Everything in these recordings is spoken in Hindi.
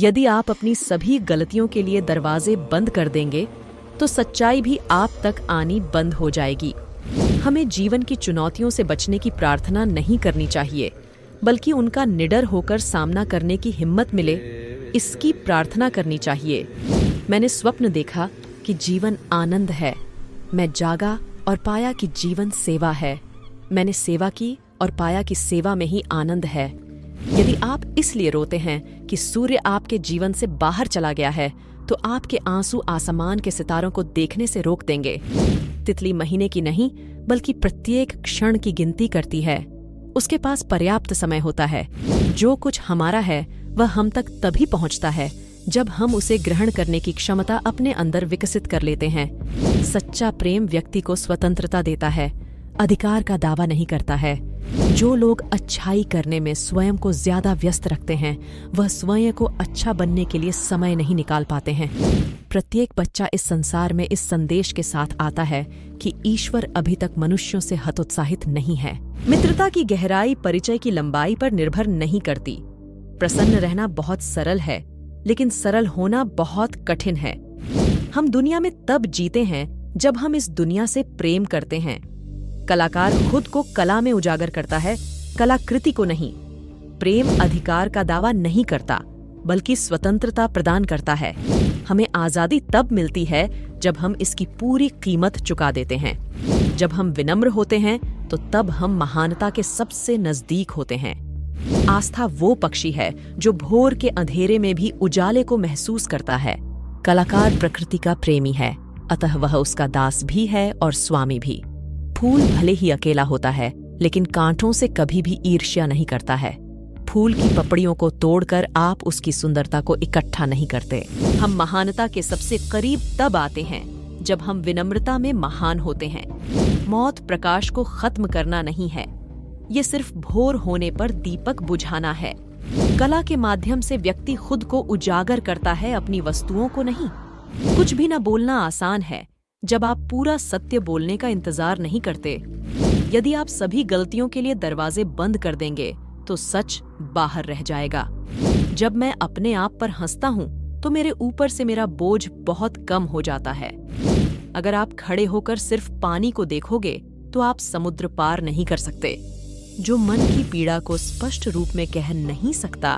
यदि आप अपनी सभी गलतियों के लिए दरवाजे बंद कर देंगे तो सच्चाई भी आप तक आनी बंद हो जाएगी। हमें जीवन की चुनौतियों से बचने की प्रार्थना नहीं करनी चाहिए, बल्कि उनका निडर होकर सामना करने की हिम्मत मिले, इसकी प्रार्थना करनी चाहिए। मैंने स्वप्न देखा कि जीवन आनंद है। मैं जागा और पाया कि जीवन सेवा है। मैंने सेवा की और पाया कि सेवा में ही आनंद है। यदि आप इसलिए रोते हैं कि सूर्य आपके जीवन से बाहर चला गया है, तो आपके आंसू आसमान के सितारों को देखने से रोक देंगे। तितली महीने की नहीं, बल्कि प्रत्येक क्षण की गिनती करती है। उसके पास पर्याप्त समय होता है। जो कुछ हमारा है वह हम तक तभी पहुंचता है जब हम उसे ग्रहण करने की क्षमता अपने अंदर विकसित कर लेते हैं। सच्चा प्रेम व्यक्ति को स्वतंत्रता देता है, अधिकार का दावा नहीं करता है। जो लोग अच्छाई करने में स्वयं को ज्यादा व्यस्त रखते हैं, वह स्वयं को अच्छा बनने के लिए समय नहीं निकाल पाते हैं। प्रत्येक बच्चा इस संसार में इस संदेश के साथ आता है कि ईश्वर अभी तक मनुष्यों से हतोत्साहित नहीं है। मित्रता की गहराई परिचय की लंबाई पर निर्भर नहीं करती। प्रसन्न रहना बहुत सरल है, लेकिन सरल होना बहुत कठिन है। हम दुनिया में तब जीते हैं जब हम इस दुनिया से प्रेम करते हैं। कलाकार खुद को कला में उजागर करता है, कलाकृति को नहीं। प्रेम अधिकार का दावा नहीं करता, बल्कि स्वतंत्रता प्रदान करता है। हमें आजादी तब मिलती है जब हम इसकी पूरी कीमत चुका देते हैं। जब हम विनम्र होते हैं तो तब हम महानता के सबसे नजदीक होते हैं। आस्था वो पक्षी है जो भोर के अंधेरे में भी उजाले को महसूस करता है। कलाकार प्रकृति का प्रेमी है, अतः वह उसका दास भी है और स्वामी भी। फूल भले ही अकेला होता है, लेकिन कांटों से कभी भी ईर्ष्या नहीं करता है। फूल की पपड़ियों को तोड़कर आप उसकी सुंदरता को इकट्ठा नहीं करते। हम महानता के सबसे करीब तब आते हैं जब हम विनम्रता में महान होते हैं। मौत प्रकाश को खत्म करना नहीं है, ये सिर्फ भोर होने पर दीपक बुझाना है। कला के माध्यम से व्यक्ति खुद को उजागर करता है, अपनी वस्तुओं को नहीं। कुछ भी न बोलना आसान है जब आप पूरा सत्य बोलने का इंतजार नहीं करते। यदि आप सभी गलतियों के लिए दरवाजे बंद कर देंगे तो सच बाहर रह जाएगा। जब मैं अपने आप पर हंसता हूँ तो मेरे ऊपर से मेरा बोझ बहुत कम हो जाता है। अगर आप खड़े होकर सिर्फ पानी को देखोगे तो आप समुद्र पार नहीं कर सकते। जो मन की पीड़ा को स्पष्ट रूप में कह नहीं सकता,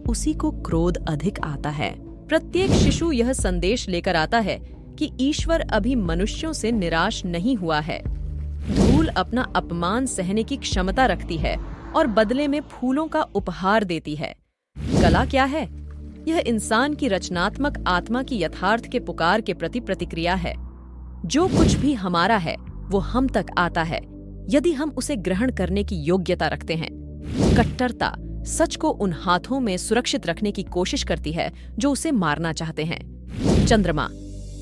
उसी को क्रोध अधिक आता है। प्रत्येक शिशु यह संदेश लेकर आता है कि ईश्वर अभी मनुष्यों से निराश नहीं हुआ है। धूल अपना अपमान सहने की क्षमता रखती है और बदले में फूलों का उपहार देती है। कला क्या है? यह इंसान की रचनात्मक आत्मा की यथार्थ के पुकार के प्रति प्रतिक्रिया है। जो कुछ भी हमारा है वो हम तक आता है यदि हम उसे ग्रहण करने की योग्यता रखते हैं। कट्टरता सच को उन हाथों में सुरक्षित रखने की कोशिश करती है जो उसे मारना चाहते हैं। चंद्रमा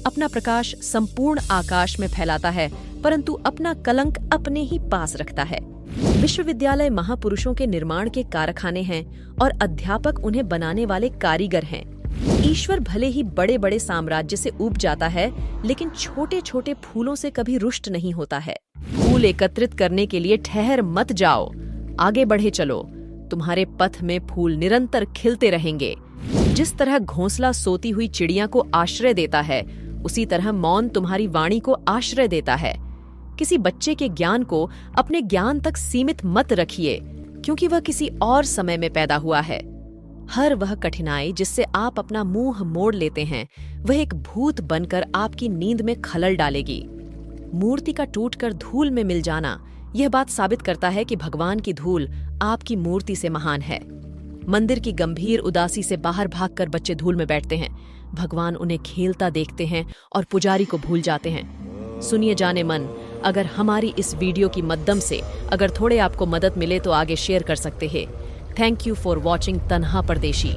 अपना प्रकाश संपूर्ण आकाश में फैलाता है, परंतु अपना कलंक अपने ही पास रखता है। विश्वविद्यालय महापुरुषों के निर्माण के कारखाने हैं और अध्यापक उन्हें बनाने वाले कारीगर हैं। ईश्वर भले ही बड़े बड़े साम्राज्य से ऊब जाता है, लेकिन छोटे छोटे फूलों से कभी रुष्ट नहीं होता है। फूल एकत्रित करने के लिए ठहर मत जाओ, आगे बढ़े चलो। तुम्हारे पथ में फूल निरंतर खिलते रहेंगे। जिस तरह घोंसला सोती हुई चिड़िया को आश्रय देता है, उसी तरह मौन तुम्हारी वाणी को आश्रय देता है। किसी बच्चे के ज्ञान को अपने ज्ञान तक सीमित मत रखिए, क्योंकि वह किसी और समय में पैदा हुआ है। हर वह कठिनाई जिससे आप अपना मुंह मोड़ लेते हैं, वह एक भूत बनकर आपकी नींद में खलल डालेगी। मूर्ति का टूटकर धूल में मिल जाना यह बात साबित करता है कि भगवान की धूल आपकी मूर्ति से महान है। मंदिर की गंभीर उदासी से बाहर भागकर बच्चे धूल में बैठते हैं। भगवान उन्हें खेलता देखते हैं और पुजारी को भूल जाते हैं। सुनिए जाने मन, अगर हमारी इस वीडियो की माध्यम से अगर थोड़े आपको मदद मिले तो आगे शेयर कर सकते हैं। थैंक यू फॉर वॉचिंग तन्हा परदेशी।